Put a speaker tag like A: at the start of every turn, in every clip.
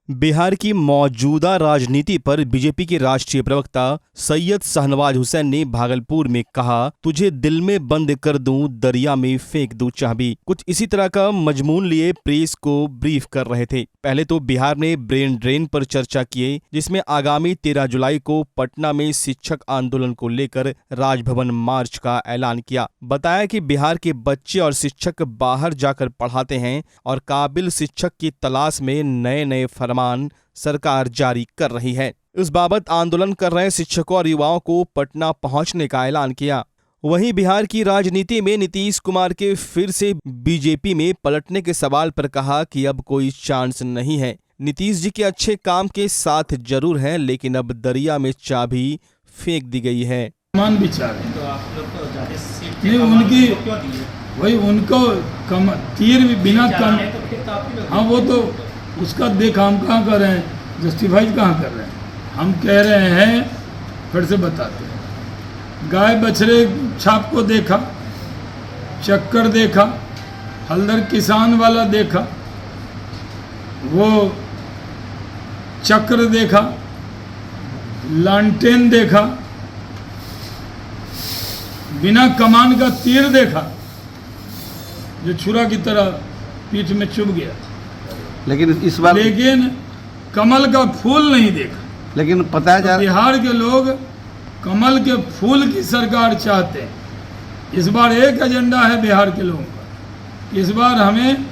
A: बिहार की मौजूदा राजनीति पर बीजेपी के राष्ट्रीय प्रवक्ता सैयद शाहनवाज हुसैन ने भागलपुर में कहा, तुझे दिल में बंद कर दूं, दरिया में फेंक दूं चाबी। कुछ इसी तरह का मजमून लिए प्रेस को ब्रीफ कर रहे थे। पहले तो बिहार में ब्रेन ड्रेन पर चर्चा किए, जिसमें आगामी 13 जुलाई को पटना में शिक्षक आंदोलन को लेकर राजभवन मार्च का ऐलान किया। बताया कि बिहार के बच्चे और शिक्षक बाहर जाकर पढ़ाते हैं और काबिल शिक्षक की तलाश में नए नए फरमान सरकार जारी कर रही है। इस बाबत आंदोलन कर रहे शिक्षकों और युवाओं को पटना पहुंचने का ऐलान किया। वहीं बिहार की राजनीति में नीतीश कुमार के फिर से बीजेपी में पलटने के सवाल पर कहा कि अब कोई चांस नहीं है। नीतीश जी के अच्छे काम के साथ जरूर है, लेकिन अब दरिया में चाबी फेंक दी गई है।
B: मान विचार नहीं उनकी, वही उनको तीर बिना कम, हाँ वो तो उसका देख हम कहाँ कर रहे हैं, जस्टिफाइज कहाँ कर रहे हैं। हम कह रहे हैं, फिर से बताते हैं, गाय बछड़े छाप को देखा, चक्कर देखा, हल्दर किसान वाला देखा, वो चक्र देखा, लालटेन देखा, बिना कमान का तीर देखा जो छुरा की तरह पीठ में चुभ गया,
C: लेकिन इस बार
B: कमल का फूल नहीं देखा।
C: लेकिन पता है
B: तो बिहार के लोग कमल के फूल की सरकार चाहते हैं। इस बार एक एजेंडा है बिहार के लोगों का, इस बार हमें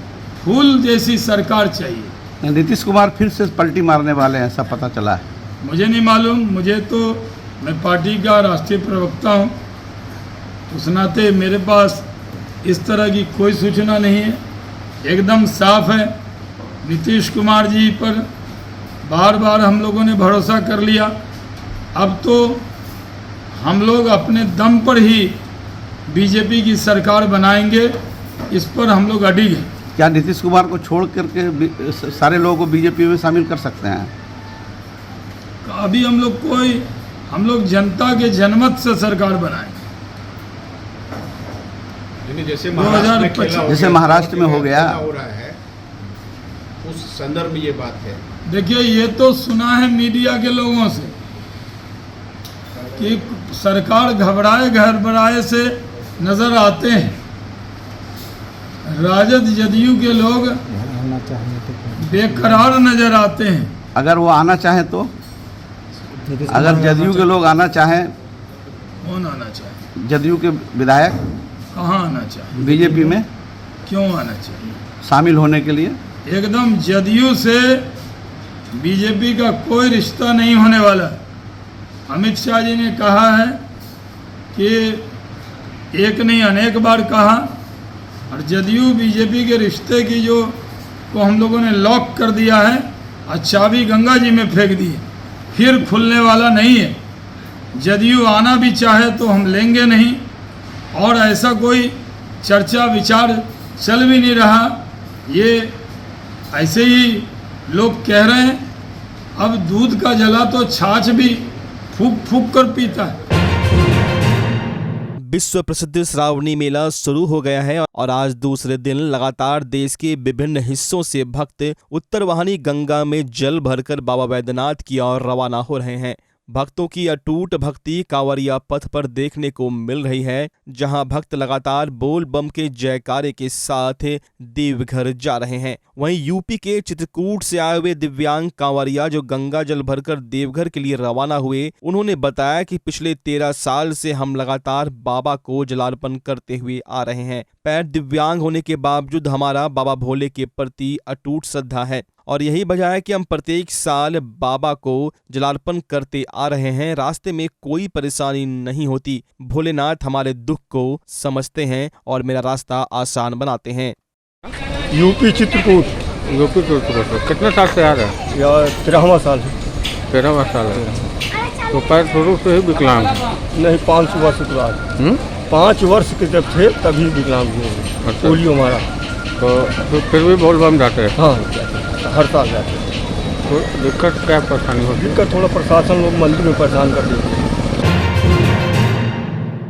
B: फूल जैसी सरकार चाहिए।
C: नीतीश कुमार फिर से पलटी मारने वाले हैं, ऐसा पता चला है।
B: मुझे नहीं मालूम, मुझे तो, मैं पार्टी का राष्ट्रीय प्रवक्ता हूँ, उस नाते मेरे पास इस तरह की कोई सूचना नहीं है। एकदम साफ है, नीतीश कुमार जी पर बार बार हम लोगों ने भरोसा कर लिया। अब तो हम लोग अपने दम पर ही बीजेपी की सरकार बनाएंगे, इस पर हम लोग अडिग हैं।
C: क्या नीतीश कुमार को छोड़ करके सारे लोगों को बीजेपी में शामिल कर सकते हैं?
B: अभी हम लोग जनता के जनमत से सरकार बनाएंगे।
C: जैसे महाराष्ट्र में हो गया,
D: हो रहा है, उस संदर्भ में ये बात है।
B: देखिए, ये तो सुना है मीडिया के लोगों से कि सरकार घबराए से नजर आते हैं। राजद जदयू के लोग बेकरार नजर आते हैं।
C: अगर वो आना चाहे तो, अगर जदयू के लोग आना चाहें,
B: कौन आना चाहे?
C: जदयू के विधायक
B: कहाँ आना चाहिए?
C: बीजेपी में
B: क्यों आना चाहिए?
C: शामिल होने के लिए।
B: एकदम जदयू से बीजेपी का कोई रिश्ता नहीं होने वाला। अमित शाह जी ने कहा है कि एक नहीं अनेक बार कहा, और जदयू बीजेपी के रिश्ते की को हम लोगों ने लॉक कर दिया है और चाबी गंगा जी में फेंक दी है, फिर खुलने वाला नहीं है। जदयू आना भी चाहे तो हम लेंगे नहीं, और ऐसा कोई चर्चा विचार चल भी नहीं रहा। ये ऐसे ही लोग कह रहे हैं। अब दूध का जला तो छाछ भी फूक फूक कर पीता है।
A: विश्व प्रसिद्ध श्रावणी मेला शुरू हो गया है और आज दूसरे दिन लगातार देश के विभिन्न हिस्सों से भक्त उत्तरवाहिनी गंगा में जल भरकर बाबा बैद्यनाथ की ओर रवाना हो रहे हैं। भक्तों की अटूट भक्ति कांवरिया पथ पर देखने को मिल रही है, जहां भक्त लगातार बोल बम के जयकारे के साथ देवघर जा रहे हैं। वहीं यूपी के चित्रकूट से आए हुए दिव्यांग कांवरिया जो गंगा जल भरकर देवघर के लिए रवाना हुए, उन्होंने बताया कि पिछले 13 साल से हम लगातार बाबा को जलार्पण करते हुए आ रहे हैं। पैर दिव्यांग होने के बावजूद हमारा बाबा भोले के प्रति अटूट श्रद्धा है और यही वजह है कि हम प्रत्येक साल बाबा को जलार्पण करते आ रहे हैं। रास्ते में कोई परेशानी नहीं होती। भोलेनाथ हमारे दुख को समझते हैं और मेरा रास्ता आसान बनाते हैं।
E: यूपी चित्रकूट।
D: कितने साल से आ रहे हैं?
E: यार 13वां साल है।
D: 13वां साल है। तो पैर शुरू से ही विकलांग है?
E: नहीं, 5 वर्ष के बाद। 5 वर्ष के जब थे तभी विकलांग हुए। पोलियो मारा।
D: तो फिर भी बोल बम जाते हैं?
E: हाँ, हर साल जाते हैं।
D: तो दिक्कत क्या परेशानी होती है?
E: दिक्कत थोड़ा प्रशासन लोग मंदिर में परेशान कर देते हैं।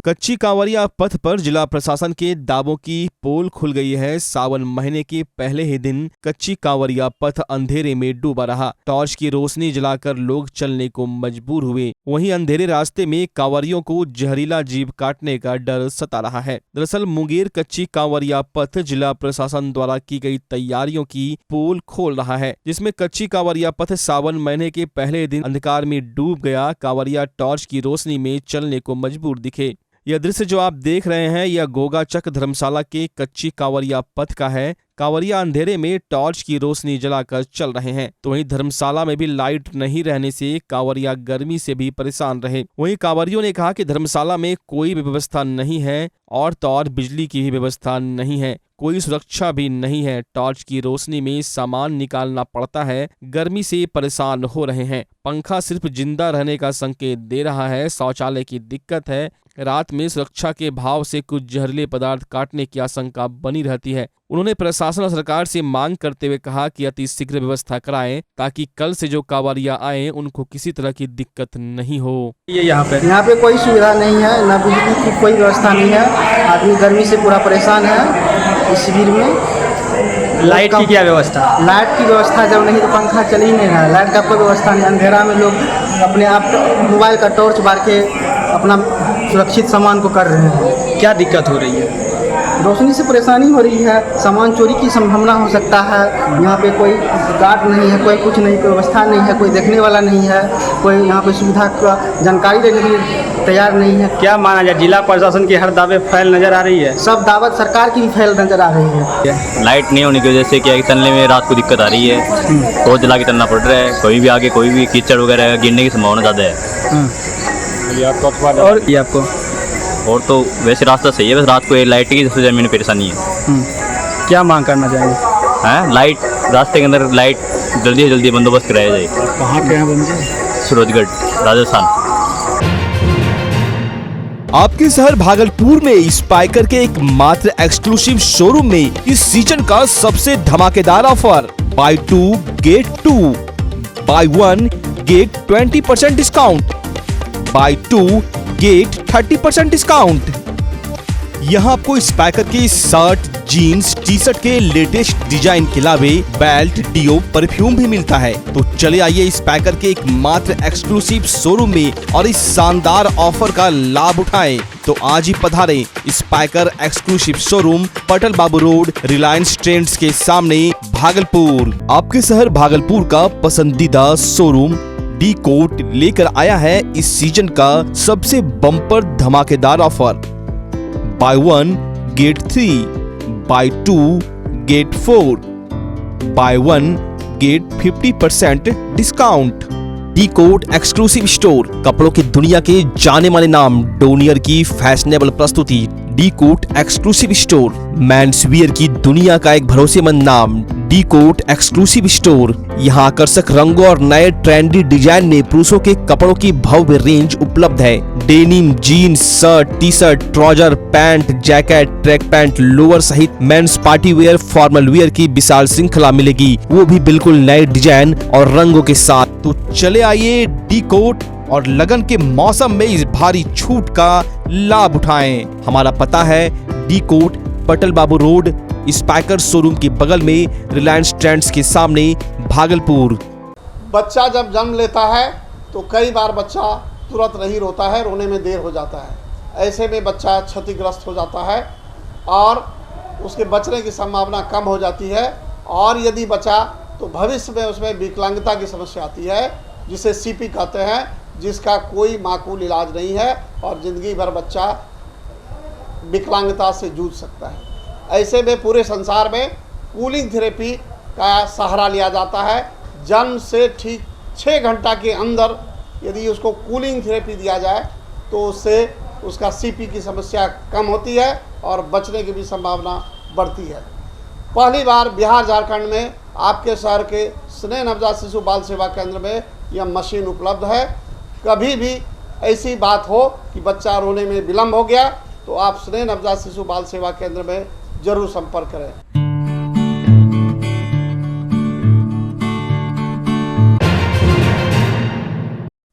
A: कच्ची कांवरिया पथ पर जिला प्रशासन के दावों की पोल खुल गई है। सावन महीने के पहले ही दिन कच्ची कांवरिया पथ अंधेरे में डूबा रहा। टॉर्च की रोशनी जलाकर लोग चलने को मजबूर हुए। वहीं अंधेरे रास्ते में कांवरियों को जहरीला जीव काटने का डर सता रहा है। दरअसल मुंगेर कच्ची कांवरिया पथ जिला प्रशासन द्वारा की गई तैयारियों की पोल खोल रहा है, जिसमें कच्ची कांवरिया पथ सावन महीने के पहले दिन अंधकार में डूब गया। कांवरिया टॉर्च की रोशनी में चलने को मजबूर दिखे। यह दृश्य जो आप देख रहे हैं यह गोगाचक धर्मशाला के कच्ची कांवरिया पथ का है। कांवरिया अंधेरे में टॉर्च की रोशनी जलाकर चल रहे हैं, तो वहीं धर्मशाला में भी लाइट नहीं रहने से कांवरिया गर्मी से भी परेशान रहे। वहीं कांवरियों ने कहा कि धर्मशाला में कोई भी व्यवस्था नहीं है और तो और बिजली की भी व्यवस्था नहीं है, कोई सुरक्षा भी नहीं है। टॉर्च की रोशनी में सामान निकालना पड़ता है, गर्मी से परेशान हो रहे हैं। पंखा सिर्फ जिंदा रहने का संकेत दे रहा है। शौचालय की दिक्कत है। रात में सुरक्षा के भाव से कुछ जहरीले पदार्थ काटने की आशंका बनी रहती है। उन्होंने प्रशासन और सरकार से मांग करते हुए कहा कि अति शीघ्र व्यवस्था कराएं, ताकि कल से जो कांवरिया आए उनको किसी तरह की दिक्कत नहीं हो।
F: ये यहाँ पे कोई सुविधा नहीं है, ना बिजली की कोई व्यवस्था नहीं है। आदमी गर्मी से पूरा परेशान है। इस शिविर में
G: लाइट की क्या व्यवस्था?
F: लाइट की व्यवस्था जब नहीं तो पंखा चल ही नहीं रहा है। लाइट का कोई व्यवस्था नहीं। अंधेरा में लोग अपने आप मोबाइल का टॉर्च बार के अपना सुरक्षित सामान को कर रहे हैं।
G: क्या दिक्कत हो रही है?
F: रोशनी से परेशानी हो रही है। सामान चोरी की संभावना हो सकता है। यहाँ पे कोई गार्ड नहीं है, कोई कुछ नहीं, कोई व्यवस्था नहीं है, कोई देखने वाला नहीं है, कोई यहाँ पे सुविधा का जानकारी देने के लिए तैयार नहीं है।
G: क्या माना जाए, जिला प्रशासन की हर दावे फैल नजर आ रही है?
F: सब दावत सरकार की भी फैल नजर आ रही है।
H: लाइट नहीं होने की वजह से क्या है, चलने में रात को दिक्कत आ रही है। टॉर्च जला के चलना पड़ रहा है। कोई भी आगे कोई भी कीचड़ वगैरह गिरने की संभावना ज़्यादा है।
G: और ये आपको
H: और तो वैसे रास्ता सही है, बस रात को ये लाइट की सबसे ज़मीन परेशानी है।
G: क्या मांग करना चाहेंगे?
H: हैं लाइट, रास्ते के अंदर लाइट जल्दी से जल्दी बंदोबस्त कराया जाए।
G: कहाँ के हैं बंदे?
H: सूरजगढ़, राजस्थान।
A: आपके शहर भागलपुर में स्पाइकर के एक मात्र एक्सक्लूसिव शोरूम में इस सीजन का सबसे धमाकेदार offer, buy 2 get 2, buy 1 get 20% discount, buy 2 get 30% discount. यहाँ आपको स्पाइकर के शर्ट, जीन्स, टी शर्ट के लेटेस्ट डिजाइन के अलावे बेल्ट, डियो, परफ्यूम भी मिलता है। तो चले आइए स्पाइकर के एक मात्र एक्सक्लूसिव शोरूम में और इस शानदार ऑफर का लाभ उठाएं। तो आज ही पधारें स्पाइकर एक्सक्लूसिव शोरूम, पटल बाबू रोड, रिलायंस ट्रेंड्स के सामने, भागलपुर। आपके शहर भागलपुर का पसंदीदा शोरूम डी कोट लेकर आया है इस सीजन का सबसे बम्पर धमाकेदार offer, buy 1 get 3, buy 2 get 4, buy 1 get 50% discount. D cot exclusive store, कपड़ों की दुनिया के जाने माने नाम डोनियर की फैशनेबल प्रस्तुति। D cot exclusive store, men's wear की दुनिया का एक भरोसेमंद नाम डी कोट एक्सक्लूसिव स्टोर। यहाँ आकर्षक रंगों और नए ट्रेंडी डिजाइन में पुरुषों के कपड़ों की भव्य रेंज उपलब्ध है। Denim, jeans, shirt, T shirt, trouser, pant, jacket, track pant, lower सहित men's party wear, formal wear की विशाल श्रृंखला मिलेगी, वो भी बिल्कुल नए डिजाइन और रंगों के साथ। तो चले आइए डी कोट और लगन के मौसम में इस भारी छूट का लाभ उठाएं। हमारा पता है डी कोट, पटल बाबू रोड, स्पाइकर शोरूम के बगल में, रिलायंस ट्रेंड्स के सामने, भागलपुर।
I: बच्चा जब जन्म लेता है तो कई बार बच्चा तुरंत नहीं रोता है, रोने में देर हो जाता है। ऐसे में बच्चा क्षतिग्रस्त हो जाता है और उसके बचने की संभावना कम हो जाती है। और यदि बचा तो भविष्य में उसमें विकलांगता की समस्या आती है, जिसे सीपी कहते हैं, जिसका कोई माकूल इलाज नहीं है और ज़िंदगी भर बच्चा विकलांगता से जूझ सकता है। ऐसे में पूरे संसार में कूलिंग थेरेपी का सहारा लिया जाता है। जन्म से ठीक 6 घंटा के अंदर यदि उसको कूलिंग थेरेपी दिया जाए तो उससे उसका सीपी की समस्या कम होती है और बचने की भी संभावना बढ़ती है। पहली बार बिहार झारखंड में आपके शहर के स्नेह नवजात शिशु बाल सेवा केंद्र में यह मशीन उपलब्ध है। कभी भी ऐसी बात हो कि बच्चा रोने में विलम्ब हो गया तो आप स्नेह नवजात शिशु बाल सेवा केंद्र में जरूर संपर्क करें।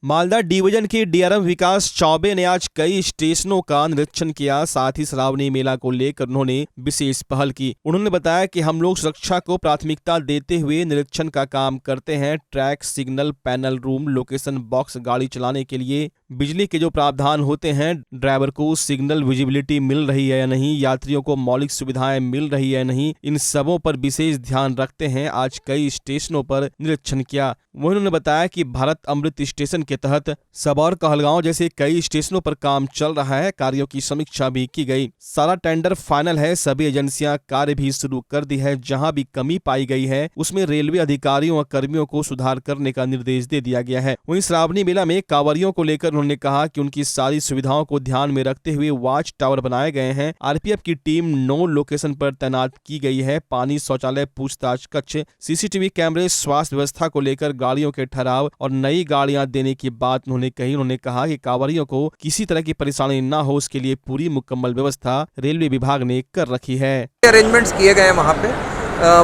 A: मालदा डिवीजन के डीआरएम विकास चौबे ने आज कई स्टेशनों का निरीक्षण किया। साथ ही श्रावणी मेला को लेकर उन्होंने विशेष पहल की। उन्होंने बताया कि हम लोग सुरक्षा को प्राथमिकता देते हुए निरीक्षण का काम करते हैं। Track, signal, panel room, location box, गाड़ी चलाने के लिए बिजली के जो प्रावधान होते हैं, ड्राइवर को सिग्नल विजिबिलिटी मिल रही है या नहीं, यात्रियों को मौलिक सुविधाएं मिल रही है या नहीं, इन सबों पर विशेष ध्यान रखते हैं। आज कई स्टेशनों पर निरीक्षण किया। वहीं उन्होंने बताया कि भारत अमृत स्टेशन के तहत सबौर, कहलगांव जैसे कई स्टेशनों पर काम चल रहा है। कार्यों की समीक्षा भी की गई। सारा टेंडर फाइनल है। सभी एजेंसियां कार्य भी शुरू कर दी है। जहां भी कमी पाई गई है उसमें रेलवे अधिकारियों और कर्मियों को सुधार करने का निर्देश दे दिया गया है। वहीं श्रावणी मेला में कांवरियों को लेकर उन्होंने कहा कि उनकी सारी सुविधाओं को ध्यान में रखते हुए वॉच टावर बनाए गए हैं। आरपीएफ की टीम 9 लोकेशन पर तैनात की गई है। पानी, शौचालय, पूछताछ कक्ष, सीसीटीवी कैमरे, स्वास्थ्य व्यवस्था को लेकर गाड़ियों के ठहराव और नई गाड़ियां देने की बात उन्होंने कही। उन्होंने कहा कि कांवरियों को किसी तरह की परेशानी न हो, उसके लिए पूरी मुकम्मल व्यवस्था रेलवे विभाग ने कर रखी है।
J: अरेंजमेंट्स किए गए हैं वहाँ पे।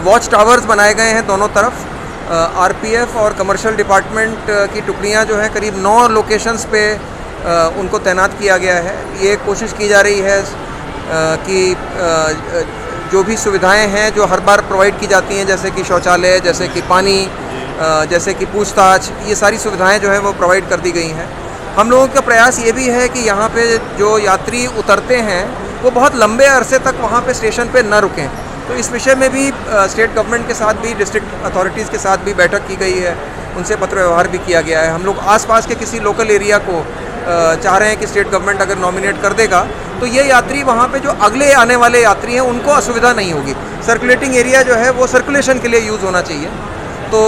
J: वॉच टावर्स बनाए गए हैं दोनों तरफ। आरपीएफ और कमर्शियल डिपार्टमेंट की टुकड़ियाँ जो हैं करीब 9 लोकेशंस पे उनको तैनात किया गया है। ये कोशिश की जा रही है कि जो भी सुविधाएं हैं जो हर बार प्रोवाइड की जाती हैं, जैसे कि शौचालय, जैसे कि पानी, जैसे कि पूछताछ, ये सारी सुविधाएं जो हैं वो प्रोवाइड कर दी गई हैं। हम लोगों का प्रयास ये भी है कि यहाँ पे जो यात्री उतरते हैं वो बहुत लंबे अरसे तक वहाँ पे स्टेशन पे न रुकें। तो इस विषय में भी स्टेट गवर्नमेंट के साथ भी, डिस्ट्रिक्ट अथॉरिटीज़ के साथ भी बैठक की गई है। उनसे पत्र व्यवहार भी किया गया है। हम लोग आसपास के किसी लोकल एरिया को चाह रहे हैं कि स्टेट गवर्नमेंट अगर नॉमिनेट कर देगा तो ये यात्री वहाँ पे जो अगले आने वाले यात्री हैं उनको असुविधा नहीं होगी। सर्कुलेटिंग एरिया जो है वो सर्कुलेशन के लिए यूज़ होना चाहिए। तो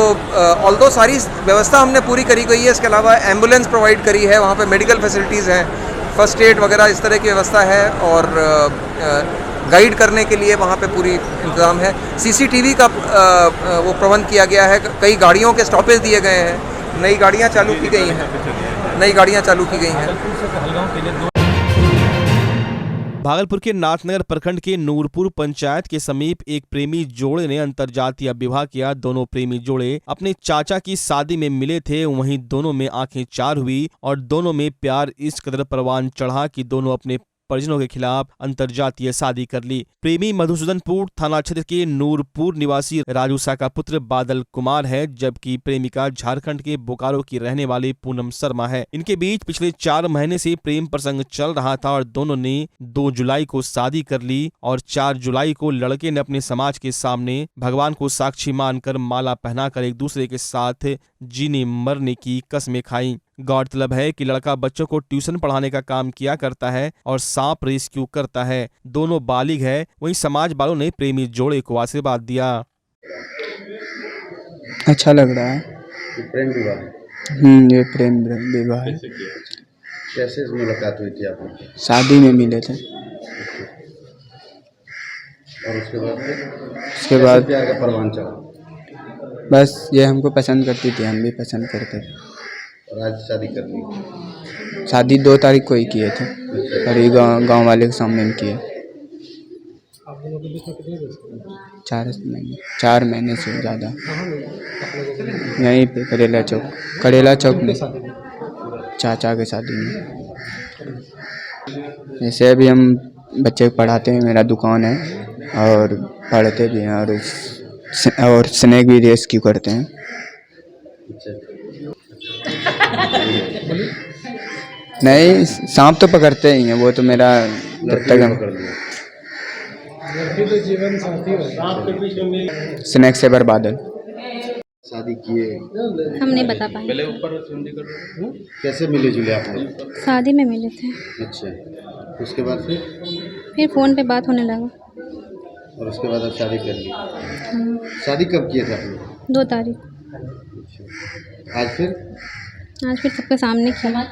J: ऑल्दो सारी व्यवस्था हमने पूरी करी गई है। इसके अलावा एम्बुलेंस प्रोवाइड करी है, वहाँ पे मेडिकल फैसिलिटीज़ हैं, फर्स्ट एड वगैरह इस तरह की व्यवस्था है और गाइड करने के लिए वहाँ पे पूरी इंतज़ाम है। सीसीटीवी का वो प्रबंध किया गया है। कई गाड़ियों के स्टॉपेज दिए गए हैं। नई गाड़ियाँ चालू की गई हैं।
A: भागलपुर के नाथनगर प्रखंड के नूरपुर पंचायत के समीप एक प्रेमी जोड़े ने अंतर्जातीय विवाह किया। दोनों प्रेमी जोड़े अपने चाचा की शादी में मिले थे। वहीं दोनों में आंखें चार हुई और दोनों में प्यार इस कदर परवान चढ़ा कि दोनों अपने परिजनों के खिलाफ अंतर्जातीय शादी कर ली। प्रेमी मधुसूदनपुर थाना क्षेत्र के नूरपुर निवासी राजूसा का पुत्र बादल कुमार है, जबकि प्रेमिका झारखंड के बोकारो की रहने वाली पूनम शर्मा है। इनके बीच पिछले 4 महीने से प्रेम प्रसंग चल रहा था और दोनों ने 2 जुलाई को शादी कर ली और 4 जुलाई को लड़के ने अपने समाज के सामने भगवान को साक्षी मानकर माला पहनाकर एक दूसरे के साथ जीने मरने की कस्में खाई। गौरतलब है कि लड़का बच्चों को ट्यूशन पढ़ाने का काम किया करता है और सांप रेस्क्यू करता है। दोनों बालिग है। वहीं समाज वालों ने प्रेमी जोड़े को आशीर्वाद दिया।
F: अच्छा लग रहा है।
C: प्रेम विवाह,
F: ये प्रेम विवाह है।
C: कैसे मुलाकात हुई थी आपकी?
F: शादी में मिले थे।
C: और उसके
F: बाद
C: प्यार का परवान चढ़ा।
F: बस ये हमको पसंद करती थी, हम भी पसंद करते थे।
C: और आज शादी कर ली।
F: शादी 2 तारीख को ही किए थे और ये गाँव वाले के सामने में किए। 4 महीने से ज़्यादा। यहीं पे करेला चौक में चाचा के शादी में। ऐसे अभी हम बच्चे पढ़ाते हैं, मेरा दुकान है और पढ़ते भी हैं और स्नैक भी रेस्क्यू करते हैं। नहीं, सांप तो पकड़ते ही हैं, वो तो मेरा जब तक हम स्नैक सेवर बादल।
C: शादी किए,
K: हम नहीं बता पाए।
C: कैसे मिले जुले आप लोग?
K: शादी में मिले थे।
C: अच्छा, उसके बाद
K: फिर फ़ोन पे बात होने लगा
C: और उसके बाद आप शादी कर ली। शादी कब किए थे आप लोग?
K: 2 तारीख।
C: आज
K: फिर सबके सामने किया।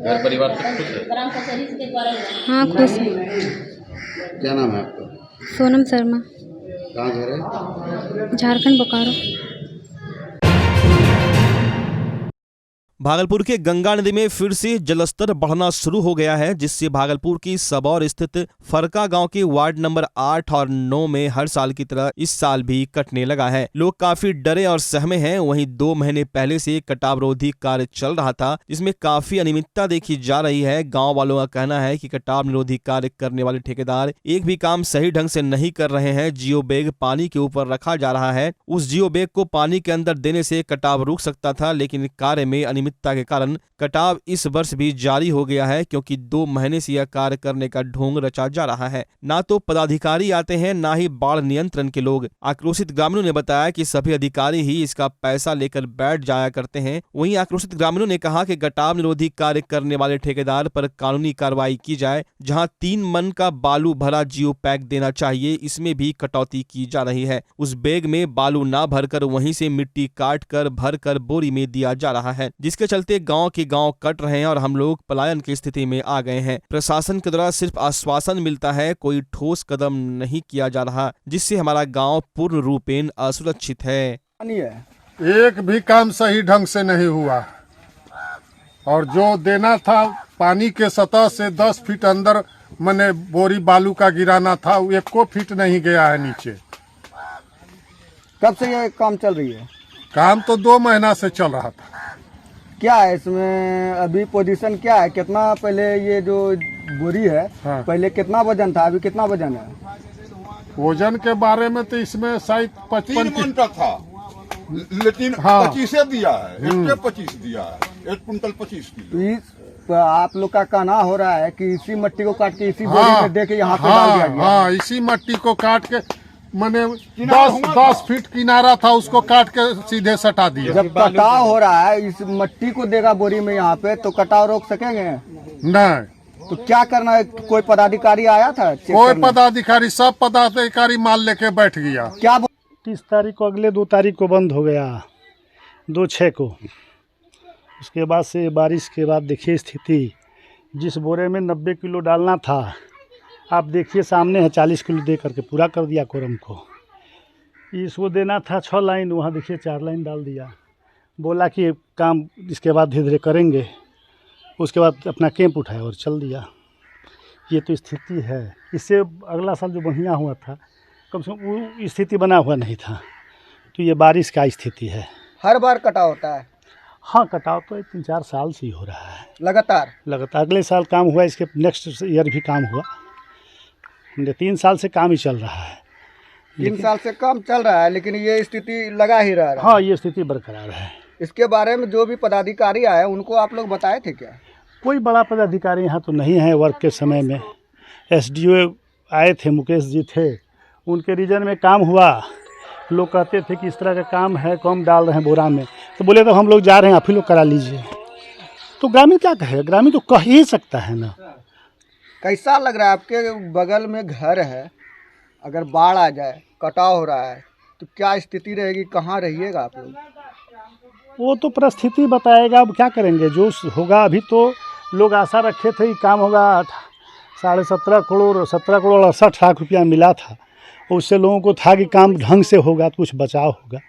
H: घर परिवार सब खुश है?
K: हाँ, खुश है।
C: क्या नाम है आपका?
K: सोनम शर्मा।
C: कहाँ घर है?
K: झारखंड, बोकारो।
A: भागलपुर के गंगा नदी में फिर से जलस्तर बढ़ना शुरू हो गया है, जिससे भागलपुर की सबौर स्थित फरका गांव के वार्ड नंबर 8 और 9 में हर साल की तरह इस साल भी कटने लगा है। लोग काफी डरे और सहमे हैं। वहीं 2 महीने पहले से कटाव रोधी कार्य चल रहा था, जिसमें काफी अनियमितता देखी जा रही है। गाँव वालों का कहना है कि कटाव निरोधी कार्य करने वाले ठेकेदार एक भी काम सही ढंग से नहीं कर रहे हैं। जियो बैग पानी के ऊपर रखा जा रहा है। उस जियो बैग को पानी के अंदर देने से कटाव रुक सकता था, लेकिन कार्य में अनियमितता के कारण कटाव इस वर्ष भी जारी हो गया है, क्योंकि 2 महीने से यह कार्य करने का ढोंग रचा जा रहा है। ना तो पदाधिकारी आते हैं, ना ही बाढ़ नियंत्रण के लोग। आक्रोशित ग्रामीणों ने बताया कि सभी अधिकारी ही इसका पैसा लेकर बैठ जाया करते हैं। वहीं आक्रोशित ग्रामीणों ने कहा कि कटाव निरोधी कार्य करने वाले ठेकेदार पर कानूनी कार्रवाई की जाए। जहां 3 मन का बालू भरा जियो पैक देना चाहिए, इसमें भी कटौती की जा रही है। उस बैग में बालू ना भरकर वहीं से मिट्टी काट कर भर कर बोरी में दिया जा रहा है, जिसके चलते गांव के गांव कट रहे हैं और हम लोग पलायन की स्थिति में आ गए हैं। प्रशासन के द्वारा सिर्फ आश्वासन मिलता है, कोई ठोस कदम नहीं किया जा रहा, जिससे हमारा गांव पूर्ण रूपेण असुरक्षित है।
L: एक भी काम सही ढंग से नहीं हुआ और जो देना था पानी के सतह से 10 फीट अंदर मैंने बोरी बालू का गिराना था, 1 फीट नहीं गया है नीचे।
F: कब से ये काम चल रही है?
L: काम तो 2 महीना से चल रहा था।
F: क्या है इसमें अभी पोजीशन क्या है? कितना पहले ये जो बोरी है,
L: हाँ।
F: पहले कितना वजन था, अभी कितना वजन है?
L: वजन के बारे में तो इसमें शायद 55
M: मन का था, लेकिन
L: हाँ।
M: 25 दिया है, 25 दिया है, 1 कुंटल 25 किलो।
F: आप लोग का कहना हो रहा है कि इसी मट्टी को काट के इसी बोरी में दे के यहाँ पे डाल दिया गया।
L: हाँ, इसी मट्टी को काट के मैंने 10 फीट किनारा था, उसको काट के सीधे सटा दिया।
F: जब कटाव हो रहा है, इस मट्टी को देगा बोरी में यहाँ पे, तो कटाव रोक सकेंगे?
L: नहीं।
F: तो क्या करना है? कोई पदाधिकारी आया था?
L: कोई पदाधिकारी, सब पदाधिकारी माल लेके बैठ गया।
F: क्या
N: 30 तारीख को, अगले 2 तारीख को बंद हो गया, 2/6 को। उसके बाद से बारिश के बाद देखिए स्थिति, जिस बोरे में 90 किलो डालना था, आप देखिए सामने है, 40 किलो दे करके पूरा कर दिया कोरम को। इसको देना था 6 लाइन, वहाँ देखिए 4 लाइन डाल दिया। बोला कि काम इसके बाद धीरे धीरे करेंगे। उसके बाद अपना कैंप उठाया और चल दिया। ये तो स्थिति है। इससे अगला साल जो बढ़िया हुआ था, कम से कम वो स्थिति बना हुआ नहीं था। तो ये बारिश का स्थिति है।
F: हर बार कटाव होता है?
N: हाँ, कटाव तो 3-4 साल से ही हो रहा है,
F: लगातार।
N: अगले साल काम हुआ, इसके नेक्स्ट ईयर भी काम हुआ। 3 साल से काम ही चल रहा है।
F: 3 साल से काम चल रहा है, लेकिन ये स्थिति लगा ही रहा है।
N: हाँ, ये स्थिति बरकरार है।
F: इसके बारे में जो भी पदाधिकारी आए, उनको आप लोग बताए थे क्या?
N: कोई बड़ा पदाधिकारी यहाँ तो नहीं है। वर्क के समय में SDO आए थे, मुकेश जी थे, उनके रीजन में काम हुआ। लोग कहते थे कि इस तरह का काम है, कम डाल रहे हैं बोरा में, तो बोले तो हम लोग जा रहे हैं, आप ही लोग करा लीजिए। तो ग्रामीण क्या कहे? ग्रामीण तो कह ही सकता है ना।
F: कैसा लग रहा है? आपके बगल में घर है, अगर बाढ़ आ जाए, कटाव हो रहा है, तो क्या स्थिति रहेगी? कहाँ रहिएगा आप लोग?
N: वो तो परिस्थिति बताएगा। अब क्या करेंगे, जो होगा। अभी तो लोग आशा रखे थे कि काम होगा। 17.5 करोड़ 68 लाख रुपया मिला था। उससे लोगों को था कि काम ढंग से होगा तो कुछ बचाव होगा।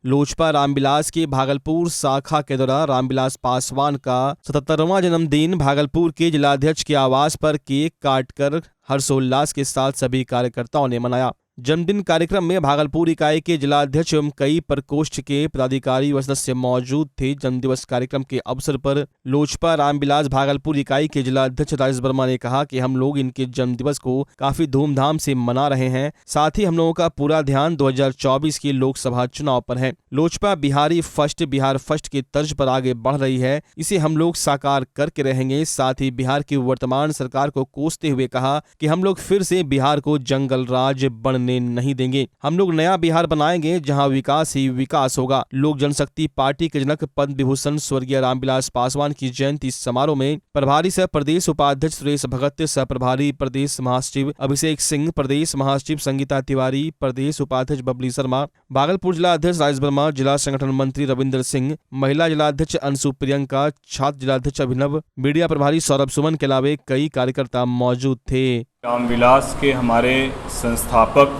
A: लोजपा रामविलास के भागलपुर शाखा के द्वारा रामविलास पासवान का 77वां जन्मदिन भागलपुर के जिलाध्यक्ष के आवास पर केक काटकर हर्षोल्लास के साथ सभी कार्यकर्ताओं ने मनाया। जन्मदिन कार्यक्रम में भागलपुर इकाई के जिलाध्यक्ष एवं कई प्रकोष्ठ के पदाधिकारी व सदस्य मौजूद थे। जन्मदिवस कार्यक्रम के अवसर पर लोजपा रामविलास भागलपुर इकाई के जिलाध्यक्ष राजेश वर्मा ने कहा कि हम लोग इनके जन्मदिवस को काफी धूमधाम से मना रहे हैं। साथ ही हम लोगों का पूरा ध्यान 2024 के लोकसभा चुनाव पर है। लोजपा बिहार फर्स्ट के तर्ज पर आगे बढ़ रही है, इसे हम लोग साकार करके रहेंगे। साथ ही बिहार की वर्तमान सरकार को कोसते हुए कहा कि हम लोग फिर से बिहार को जंगल राज बनने नहीं देंगे। हम लोग नया बिहार बनाएंगे, जहां विकास ही विकास होगा। लोक जनशक्ति पार्टी के जनक पद्म विभूषण स्वर्गीय रामविलास पासवान की जयंती समारोह में प्रभारी सह प्रदेश उपाध्यक्ष सुरेश भगत, सह प्रभारी प्रदेश महासचिव अभिषेक सिंह, प्रदेश महासचिव संगीता तिवारी, प्रदेश उपाध्यक्ष बबली शर्मा, भागलपुर जिला अध्यक्ष राजेश वर्मा, जिला संगठन मंत्री रविंद्र सिंह, महिला जिलाध्यक्ष अंशु प्रियंका, छात्र जिलाध्यक्ष अभिनव, मीडिया प्रभारी सौरभ सुमन के अलावा कई कार्यकर्ता मौजूद थे।
O: रामविलास के हमारे संस्थापक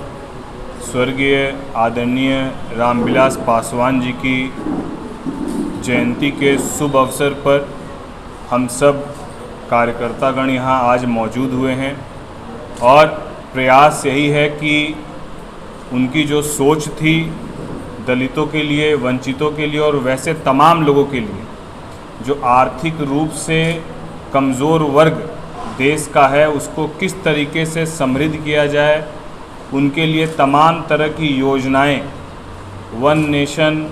O: स्वर्गीय आदरणीय रामविलास पासवान जी की जयंती के शुभ अवसर पर हम सब कार्यकर्तागण यहाँ आज मौजूद हुए हैं और प्रयास यही है कि उनकी जो सोच थी दलितों के लिए, वंचितों के लिए और वैसे तमाम लोगों के लिए जो आर्थिक रूप से कमज़ोर वर्ग देश का है, उसको किस तरीके से समृद्ध किया जाए, उनके लिए तमाम तरह की योजनाएं, वन नेशन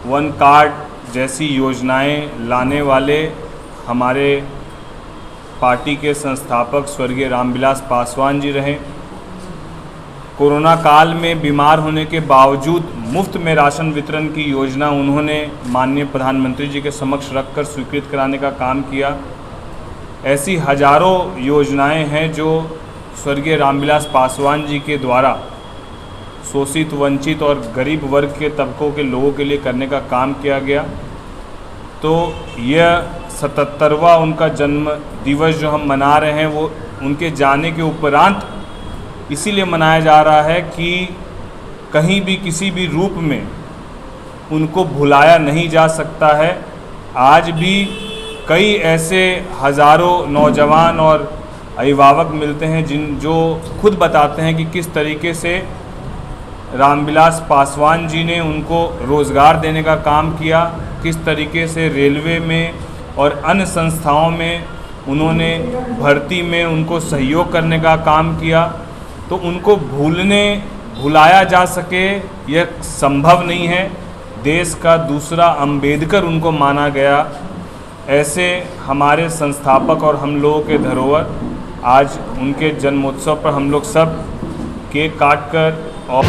O: वन कार्ड जैसी योजनाएं लाने वाले हमारे पार्टी के संस्थापक स्वर्गीय रामविलास पासवान जी रहे। कोरोना काल में बीमार होने के बावजूद मुफ्त में राशन वितरण की योजना उन्होंने माननीय प्रधानमंत्री जी के समक्ष रखकर स्वीकृत कराने का काम किया। ऐसी हजारों योजनाएं हैं जो स्वर्गीय रामविलास पासवान जी के द्वारा शोषित, वंचित और गरीब वर्ग के तबकों के लोगों के लिए करने का काम किया गया। तो यह 77वां उनका जन्म दिवस जो हम मना रहे हैं वो उनके जाने के उपरांत इसीलिए मनाया जा रहा है कि कहीं भी किसी भी रूप में उनको भुलाया नहीं जा सकता है। आज भी कई ऐसे हज़ारों नौजवान और अभिभावक मिलते हैं जो खुद बताते हैं कि किस तरीके से रामविलास पासवान जी ने उनको रोज़गार देने का काम किया, किस तरीके से रेलवे में और अन्य संस्थाओं में उन्होंने भर्ती में उनको सहयोग करने का काम किया। तो उनको भुलाया जा सके यह संभव नहीं है। देश का दूसरा अंबेडकर उनको माना गया। ऐसे हमारे संस्थापक और हम लोगों के धरोहर आज उनके जन्मोत्सव पर हम लोग सब केक काटकर और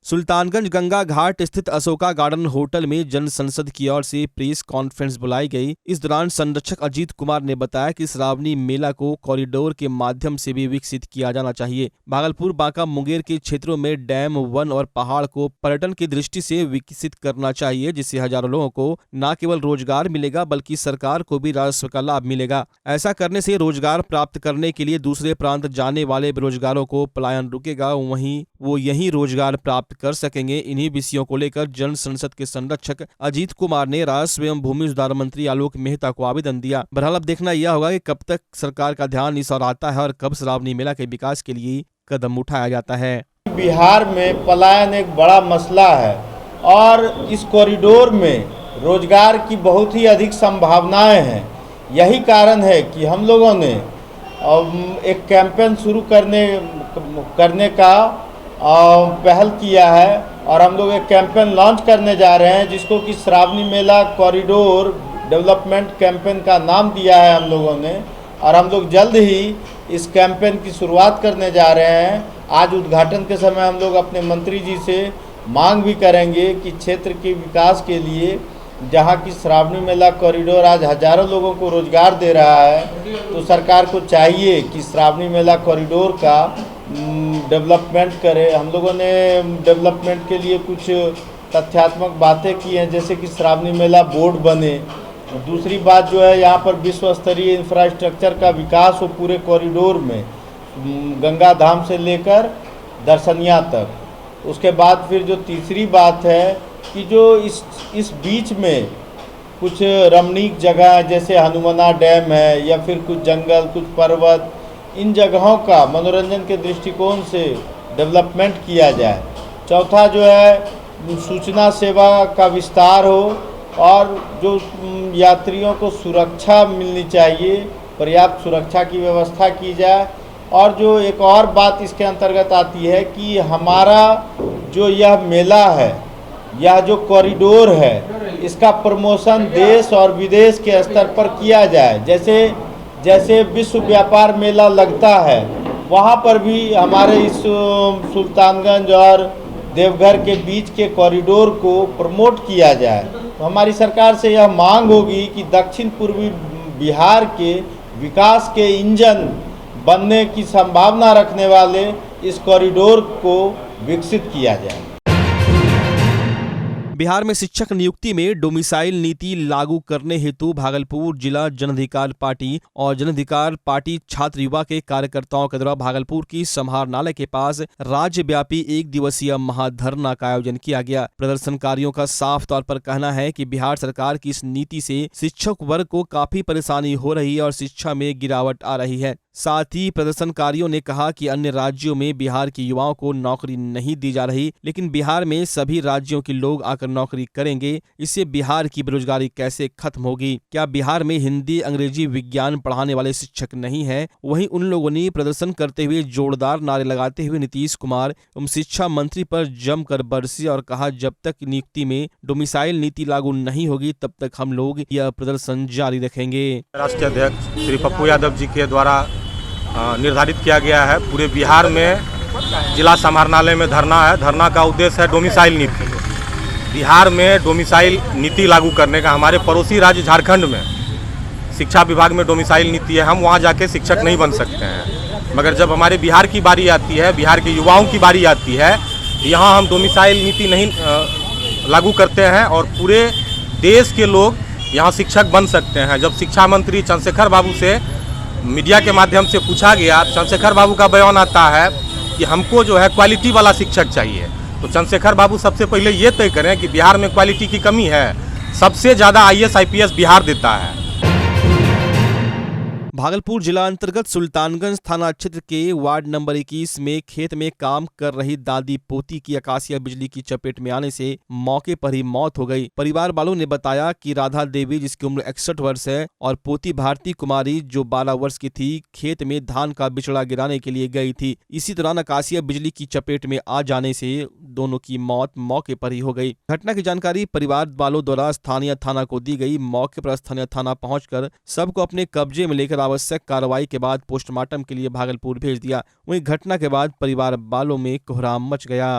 A: सुल्तानगंज गंगा घाट स्थित अशोका गार्डन होटल में जन संसद की ओर से प्रेस कॉन्फ्रेंस बुलाई गई। इस दौरान संरक्षक अजीत कुमार ने बताया कि श्रावणी मेला को कॉरिडोर के माध्यम से भी विकसित किया जाना चाहिए। भागलपुर, बांका, मुंगेर के क्षेत्रों में डैम, वन और पहाड़ को पर्यटन की दृष्टि से विकसित करना चाहिए, जिससे हजारों लोगों को न केवल रोजगार मिलेगा बल्कि सरकार को भी राजस्व का लाभ मिलेगा। ऐसा करने से रोजगार प्राप्त करने के लिए दूसरे प्रांत जाने वाले बेरोजगारों को पलायन रुकेगा, वहीं वो यही रोजगार प्राप्त कर सकेंगे। इन्हीं विषयों को लेकर जन संसद के संरक्षक अजीत कुमार ने राजस्व एवं भूमि सुधार मंत्री आलोक मेहता को आवेदन दिया। बहरहाल अब देखना यह होगा कि कब तक सरकार का ध्यान इस ओर आता है और कब श्रावणी मेला के विकास के लिए कदम उठाया जाता है।
P: बिहार में पलायन एक बड़ा मसला है और इस कॉरिडोर में रोजगार की बहुत ही अधिक संभावनाएं हैं। यही कारण है कि हम लोगों ने एक कैंपेन शुरू करने का पहल किया है और हम लोग एक कैंपेन लॉन्च करने जा रहे हैं जिसको कि श्रावणी मेला कॉरिडोर डेवलपमेंट कैंपेन का नाम दिया है हम लोगों ने। और हम लोग जल्द ही इस कैंपेन की शुरुआत करने जा रहे हैं। आज उद्घाटन के समय हम लोग अपने मंत्री जी से मांग भी करेंगे कि क्षेत्र के विकास के लिए, जहाँ की श्रावणी मेला कॉरिडोर आज हजारों लोगों को रोजगार दे रहा है, तो सरकार को चाहिए कि श्रावणी मेला कॉरिडोर का डेवलपमेंट करे। हम लोगों ने डेवलपमेंट के लिए कुछ तथ्यात्मक बातें की हैं, जैसे कि श्रावणी मेला बोर्ड बने। दूसरी बात जो है, यहाँ पर विश्व स्तरीय इंफ्रास्ट्रक्चर का विकास हो पूरे कॉरिडोर में, गंगा धाम से लेकर दर्शनिया तक। उसके बाद फिर जो तीसरी बात है कि जो इस बीच में कुछ रमणीक जगह जैसे हनुमाना डैम है या फिर कुछ जंगल, कुछ पर्वत, इन जगहों का मनोरंजन के दृष्टिकोण से डेवलपमेंट किया जाए। चौथा जो है सूचना सेवा का विस्तार हो और जो यात्रियों को सुरक्षा मिलनी चाहिए, पर्याप्त सुरक्षा की व्यवस्था की जाए। और जो एक और बात इसके अंतर्गत आती है कि हमारा जो यह मेला है, यह जो कॉरिडोर है, इसका प्रमोशन देश और विदेश के स्तर पर किया जाए। जैसे विश्व व्यापार मेला लगता है, वहाँ पर भी हमारे इस सुल्तानगंज और देवघर के बीच के कॉरिडोर को प्रमोट किया जाए। तो हमारी सरकार से यह मांग होगी कि दक्षिण पूर्वी बिहार के विकास के इंजन बनने की संभावना रखने वाले इस कॉरिडोर को विकसित किया जाए।
A: बिहार में शिक्षक नियुक्ति में डोमिसाइल नीति लागू करने हेतु भागलपुर जिला जन अधिकार पार्टी और जन अधिकार पार्टी छात्र युवा के कार्यकर्ताओं के द्वारा भागलपुर की समाहरणालय के पास राज्यव्यापी 1 दिवसीय महाधरना का आयोजन किया गया। प्रदर्शनकारियों का साफ तौर पर कहना है कि बिहार सरकार की इस नीति से शिक्षक वर्ग को काफी परेशानी हो रही है और शिक्षा में गिरावट आ रही है। साथ ही प्रदर्शनकारियों ने कहा कि अन्य राज्यों में बिहार के युवाओं को नौकरी नहीं दी जा रही, लेकिन बिहार में सभी राज्यों के लोग आकर नौकरी करेंगे। इससे बिहार की बेरोजगारी कैसे खत्म होगी? क्या बिहार में हिंदी, अंग्रेजी, विज्ञान पढ़ाने वाले शिक्षक नहीं है? वहीं उन लोगों ने प्रदर्शन करते हुए जोरदार नारे लगाते हुए नीतीश कुमार एवं शिक्षा मंत्री पर जमकर बरसे और कहा, जब तक नियुक्ति में डोमिसाइल नीति लागू नहीं होगी तब तक हम लोग यह प्रदर्शन जारी रखेंगे।
Q: राष्ट्रीय अध्यक्ष श्री पप्पू यादव जी के द्वारा निर्धारित किया गया है। पूरे बिहार में जिला समाहरणालय में धरना है। धरना का उद्देश्य है डोमिसाइल नीति। बिहार में डोमिसाइल नीति लागू करने का। हमारे पड़ोसी राज्य झारखंड में शिक्षा विभाग में डोमिसाइल नीति है। हम वहाँ जाके शिक्षक नहीं बन सकते हैं, मगर जब हमारे बिहार की बारी आती है, बिहार के युवाओं की बारी आती है, यहाँ हम डोमिसाइल नीति नहीं लागू करते हैं और पूरे देश के लोग यहाँ शिक्षक बन सकते हैं। जब शिक्षा मंत्री चंद्रशेखर बाबू से मीडिया के माध्यम से पूछा गया, चंद्रशेखर बाबू का बयान आता है कि हमको जो है क्वालिटी वाला शिक्षक चाहिए। तो चंद्रशेखर बाबू सबसे पहले ये तय करें कि बिहार में क्वालिटी की कमी है। सबसे ज़्यादा IAS IPS बिहार देता है।
A: भागलपुर जिला अंतर्गत सुल्तानगंज थाना क्षेत्र के वार्ड नंबर 21 में खेत में काम कर रही दादी पोती की आकाशीय बिजली की चपेट में आने से मौके पर ही मौत हो गई। परिवार वालों ने बताया कि राधा देवी, जिसकी उम्र 61 वर्ष है, और पोती भारती कुमारी, जो 12 वर्ष की थी, खेत में धान का बिचड़ा गिराने के लिए गई थी। इसी दौरान आकाशीय बिजली की चपेट में आ जाने से दोनों की मौत मौके पर ही हो गई। घटना की जानकारी परिवार वालों द्वारा स्थानीय थाना को दी गई। मौके पर स्थानीय थाना पहुंचकर सबको अपने कब्जे में लेकर आवश्यक कार्रवाई के बाद पोस्टमार्टम के लिए भागलपुर भेज दिया। वहीं घटना के बाद परिवार वालों में कोहराम मच गया।